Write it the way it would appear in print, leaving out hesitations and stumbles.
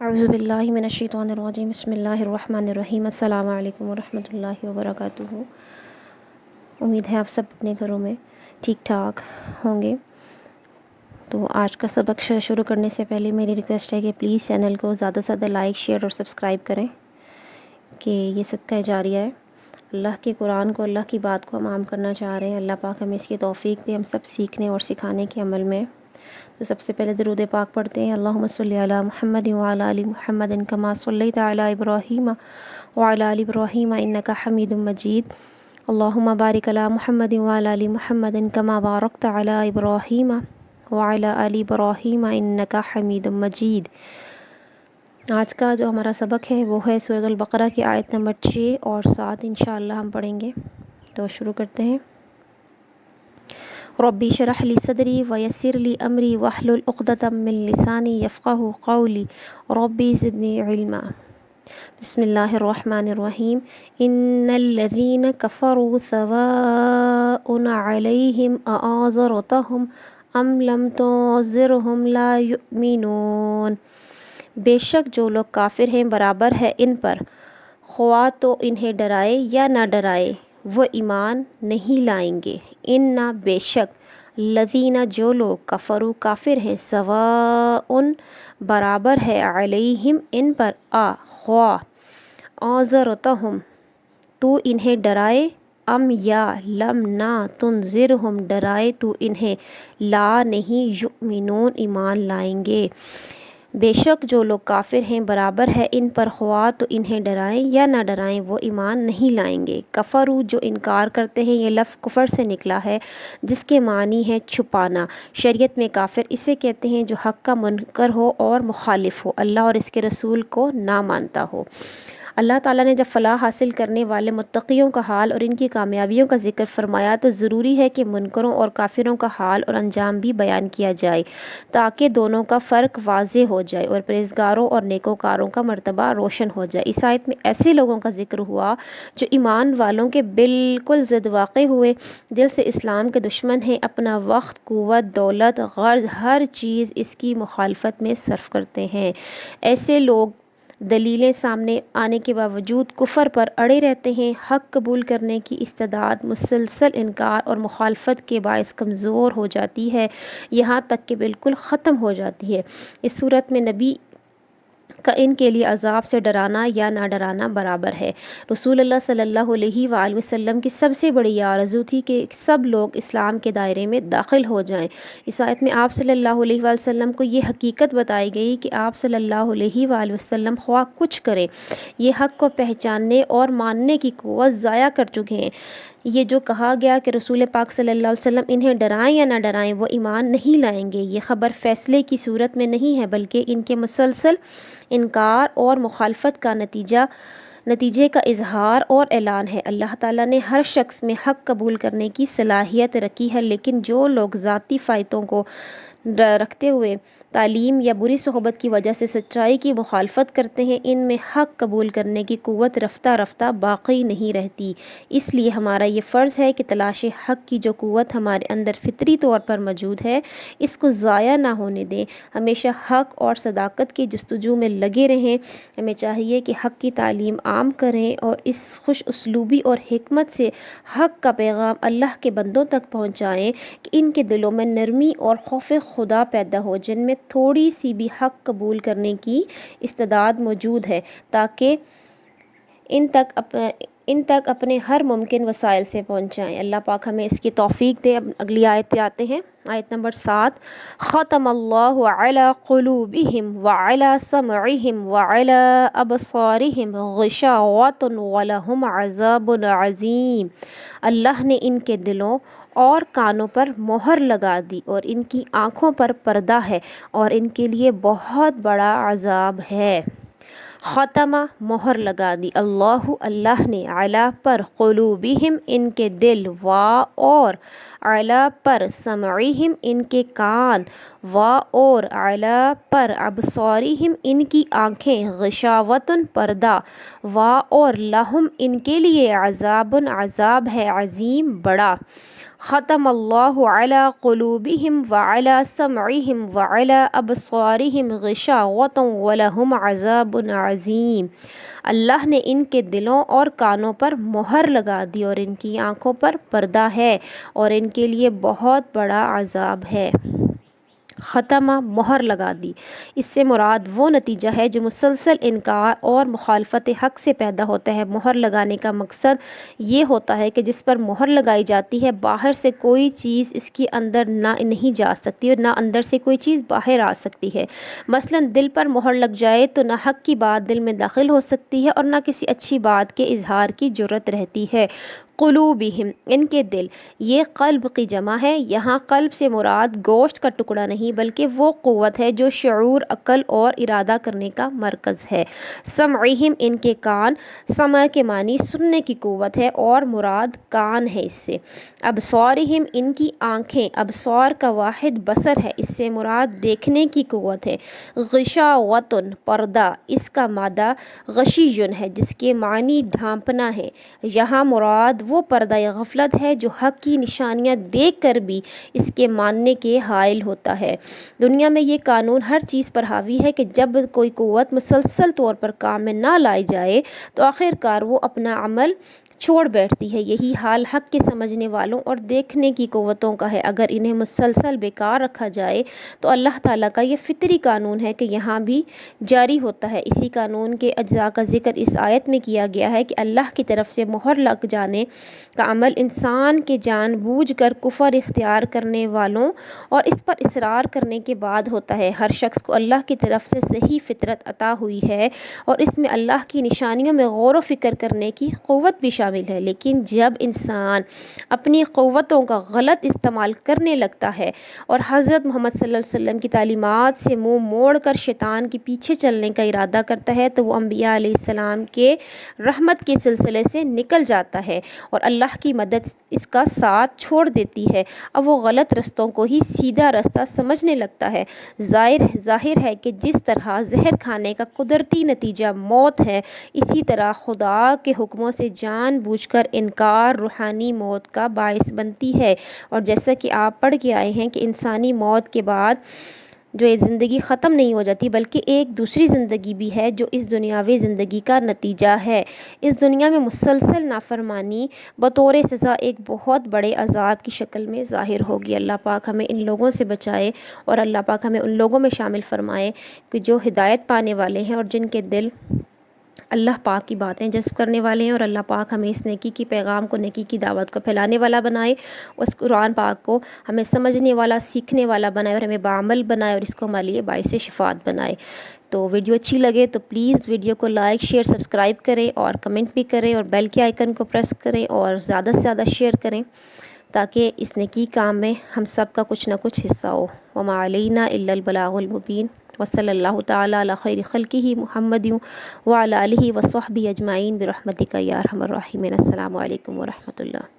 اعوذ باللہ من الشیطان الرجیم بسم اللہ الرحمن الرحیم السلام علیکم ورحمۃ اللہ وبرکاتہ۔ امید ہے آپ سب اپنے گھروں میں ٹھیک ٹھاک ہوں گے۔ تو آج کا سبق شروع کرنے سے پہلے میری ریکویسٹ ہے کہ پلیز چینل کو زیادہ سے زیادہ لائک شیئر اور سبسکرائب کریں کہ یہ صدقہ جاریہ ہے۔ اللہ کے قرآن کو، اللہ کی بات کو ہم عام کرنا چاہ رہے ہیں۔ اللہ پاک ہمیں اس کی توفیق دے، ہم سب سیکھنے اور سکھانے کے عمل میں۔ تو سب سے پہلے درود پاک پڑھتے ہیں۔ اللہم صلی علی محمد وعلی آل محمد کما صلیت علی ابراہیم وعلی آل ابراہیم انک حمید مجید۔ اللہم بارک علی محمد وعلی آل محمد کما بارکت علی ابراہیم وعلی آل ابراہیم انک حمید مجید۔ آج کا جو ہمارا سبق ہے وہ ہے سورۃ البقرہ کی آیت نمبر 6 اور 7 انشاءاللہ ہم پڑھیں گے۔ تو شروع کرتے ہیں۔ ربی اشرح لی صدری ویسر لی امری واحلل عقدۃ من لسانی یفقہوا قولی ربی زدنی علما۔ بسم اللہ الرحمن الرحیم۔ ان الذین کفروا سواء علیہم اانذرتہم ام لم تنذرہم لا یؤمنون۔ بے شک جو لوگ کافر ہیں برابر ہے ان پر، خواہ تو انہیں ڈرائے یا نہ ڈرائے وہ ایمان نہیں لائیں گے۔ ان بے شک الذین جو لوگ کفروا کافر ہیں، سواء برابر ہے، علیہم ان پر، خواہ انذرتہم تو انہیں ڈرائے، ام یا لم نہ تنذرہم ڈرائے تو انہیں، لا نہیں یؤمنون ایمان لائیں گے۔ بے شک جو لوگ کافر ہیں برابر ہے ان پر، خواہ تو انہیں ڈرائیں یا نہ ڈرائیں وہ ایمان نہیں لائیں گے۔ کفروا جو انکار کرتے ہیں، یہ لفظ کفر سے نکلا ہے جس کے معنی ہے چھپانا۔ شریعت میں کافر اسے کہتے ہیں جو حق کا منکر ہو اور مخالف ہو، اللہ اور اس کے رسول کو نہ مانتا ہو۔ اللہ تعالیٰ نے جب فلاح حاصل کرنے والے متقیوں کا حال اور ان کی کامیابیوں کا ذکر فرمایا تو ضروری ہے کہ منکروں اور کافروں کا حال اور انجام بھی بیان کیا جائے تاکہ دونوں کا فرق واضح ہو جائے اور پرہیزگاروں اور نیکوکاروں کا مرتبہ روشن ہو جائے۔ اس آیت میں ایسے لوگوں کا ذکر ہوا جو ایمان والوں کے بالکل ضد واقع ہوئے، دل سے اسلام کے دشمن ہیں، اپنا وقت، قوت، دولت، غرض، ہر چیز اس کی مخالفت میں صرف کرتے ہیں۔ ایسے لوگ دلیلیں سامنے آنے کے باوجود کفر پر اڑے رہتے ہیں۔ حق قبول کرنے کی استعداد مسلسل انکار اور مخالفت کے باعث کمزور ہو جاتی ہے، یہاں تک کہ بالکل ختم ہو جاتی ہے۔ اس صورت میں نبی کا ان کے لیے عذاب سے ڈرانا یا نہ ڈرانا برابر ہے۔ رسول اللہ صلی اللہ علیہ وآلہ وسلم کی سب سے بڑی آرزو تھی کہ سب لوگ اسلام کے دائرے میں داخل ہو جائیں۔ اس آیت میں آپ صلی اللہ علیہ وآلہ وسلم کو یہ حقیقت بتائی گئی کہ آپ صلی اللہ علیہ وآلہ وسلم خواہ کچھ کریں، یہ حق کو پہچاننے اور ماننے کی قوت ضائع کر چکے ہیں۔ یہ جو کہا گیا کہ رسول پاک صلی اللہ علیہ وسلم انہیں ڈرائیں یا نہ ڈرائیں وہ ایمان نہیں لائیں گے، یہ خبر فیصلے کی صورت میں نہیں ہے بلکہ ان کے مسلسل انکار اور مخالفت کا نتیجے کا اظہار اور اعلان ہے۔ اللہ تعالیٰ نے ہر شخص میں حق قبول کرنے کی صلاحیت رکھی ہے، لیکن جو لوگ ذاتی فائدوں کو رکھتے ہوئے تعلیم یا بری صحبت کی وجہ سے سچائی کی مخالفت کرتے ہیں، ان میں حق قبول کرنے کی قوت رفتہ رفتہ باقی نہیں رہتی۔ اس لیے ہمارا یہ فرض ہے کہ تلاش حق کی جو قوت ہمارے اندر فطری طور پر موجود ہے اس کو ضائع نہ ہونے دیں، ہمیشہ حق اور صداقت کی جستجو میں لگے رہیں۔ ہمیں چاہیے کہ حق کی تعلیم عام کریں اور اس خوش اسلوبی اور حکمت سے حق کا پیغام اللہ کے بندوں تک پہنچائیں کہ ان کے دلوں میں نرمی اور خوف خدا پیدا ہو، جن میں تھوڑی سی بھی حق قبول کرنے کی استعداد موجود ہے، تاکہ ان تک اپنے ہر ممکن وسائل سے پہنچائیں۔ اللہ پاک ہمیں اس کی توفیق دے۔ اب اگلی آیت پہ آتے ہیں، آیت نمبر 7۔ ختم اللہ علی قلوبہم وعلی سمعہم وعلی ابصارہم غشاوۃ ولہم عذاب عظیم۔ اللہ نے ان کے دلوں اور کانوں پر مہر لگا دی اور ان کی آنکھوں پر پردہ ہے اور ان کے لیے بہت بڑا عذاب ہے۔ ختمہ مہر لگا دی، اللہ نے، علی پر، قلوبہم ان کے دل، اور علی پر، سمعہم ان کے کان، اور علی پر، ابصارہم ان کی آنکھیں، غشاوۃ پردہ، اور لہم ان کے لیے عذاب عذاب ہے، عظیم بڑا۔ ختم اللہ علی قلوبہم وعلی سمعہم وعلی ابصارہم غشاوۃ ولہم عذاب عظیم۔ اللہ نے ان کے دلوں اور کانوں پر مہر لگا دی اور ان کی آنکھوں پر پردہ ہے اور ان کے لیے بہت بڑا عذاب ہے۔ ختمہ مہر لگا دی، اس سے مراد وہ نتیجہ ہے جو مسلسل انکار اور مخالفت حق سے پیدا ہوتا ہے۔ مہر لگانے کا مقصد یہ ہوتا ہے کہ جس پر مہر لگائی جاتی ہے باہر سے کوئی چیز اس کے اندر نہیں جا سکتی اور نہ اندر سے کوئی چیز باہر آ سکتی ہے۔ مثلاً دل پر مہر لگ جائے تو نہ حق کی بات دل میں داخل ہو سکتی ہے اور نہ کسی اچھی بات کے اظہار کی جرأت رہتی ہے۔ قلوبہم ان کے دل، یہ قلب کی جمع ہے۔ یہاں قلب سے مراد گوشت کا ٹکڑا نہیں بلکہ وہ قوت ہے جو شعور، عقل اور ارادہ کرنے کا مرکز ہے۔ سمعہم ان کے کان، سمع کے معنی سننے کی قوت ہے اور مراد کان ہے اس سے۔ ابصارہم ان کی آنکھیں، ابصار کا واحد بصر ہے، اس سے مراد دیکھنے کی قوت ہے۔ غشاوۃ پردہ، اس کا مادہ غشیٌ ہے جس کے معنی ڈھانپنا ہے۔ یہاں مراد وہ پردہ غفلت ہے جو حق کی نشانیاں دیکھ کر بھی اس کے ماننے کے حائل ہوتا ہے۔ دنیا میں یہ قانون ہر چیز پر حاوی ہے کہ جب کوئی قوت مسلسل طور پر کام میں نہ لائی جائے تو آخر کار وہ اپنا عمل چھوڑ بیٹھتی ہے۔ یہی حال حق کے سمجھنے والوں اور دیکھنے کی قوتوں کا ہے۔ اگر انہیں مسلسل بیکار رکھا جائے تو اللہ تعالیٰ کا یہ فطری قانون ہے کہ یہاں بھی جاری ہوتا ہے۔ اسی قانون کے اجزاء کا ذکر اس آیت میں کیا گیا ہے کہ اللہ کی طرف سے مہر لگ جانے کا عمل انسان کے جان بوجھ کر کفر اختیار کرنے والوں اور اس پر اصرار کرنے کے بعد ہوتا ہے۔ ہر شخص کو اللہ کی طرف سے صحیح فطرت عطا ہوئی ہے اور اس میں اللہ کی نشانیوں میں غور و فکر کرنے کی قوت بھی شامل ہے، لیکن جب انسان اپنی قوتوں کا غلط استعمال کرنے لگتا ہے اور حضرت محمد صلی اللہ علیہ وسلم کی تعلیمات سے منہ موڑ کر شیطان کے پیچھے چلنے کا ارادہ کرتا ہے تو وہ انبیاء علیہ السلام کے رحمت کے سلسلے سے نکل جاتا ہے اور اللہ کی مدد اس کا ساتھ چھوڑ دیتی ہے۔ اب وہ غلط رستوں کو ہی سیدھا رستہ سمجھنے لگتا ہے۔ ظاہر ہے کہ جس طرح زہر کھانے کا قدرتی نتیجہ موت ہے، اسی طرح خدا کے حکموں سے جان بوجھ کر انکار روحانی موت کا باعث بنتی ہے۔ اور جیسا کہ آپ پڑھ کے آئے ہیں کہ انسانی موت کے بعد جو یہ زندگی ختم نہیں ہو جاتی بلکہ ایک دوسری زندگی بھی ہے جو اس دنیاوی زندگی کا نتیجہ ہے۔ اس دنیا میں مسلسل نافرمانی بطور سزا ایک بہت بڑے عذاب کی شکل میں ظاہر ہوگی۔ اللہ پاک ہمیں ان لوگوں سے بچائے اور اللہ پاک ہمیں ان لوگوں میں شامل فرمائے کہ جو ہدایت پانے والے ہیں اور جن کے دل اللہ پاک کی باتیں جذب کرنے والے ہیں، اور اللہ پاک ہمیں اس نیکی کی پیغام کو، نیکی کی دعوت کو پھیلانے والا بنائے، اس قرآن پاک کو ہمیں سمجھنے والا، سیکھنے والا بنائے اور ہمیں بعمل بنائے اور اس کو ہمارے لیے باعث شفاعت بنائے۔ تو ویڈیو اچھی لگے تو پلیز ویڈیو کو لائک، شیئر، سبسکرائب کریں اور کمنٹ بھی کریں اور بیل کے آئیکن کو پریس کریں اور زیادہ سے زیادہ شیئر کریں تاکہ اس نیکی کام میں ہم سب کا کچھ نہ کچھ حصہ ہو۔ وما علینا الا البلاغ المبین، وصلی اللہ تعالیٰ علی خیر خلقہ محمد وعلی آلہ وصحبہ اجمعین برحمتک یا ارحم الراحمین۔ السلام علیکم ورحمۃ اللہ۔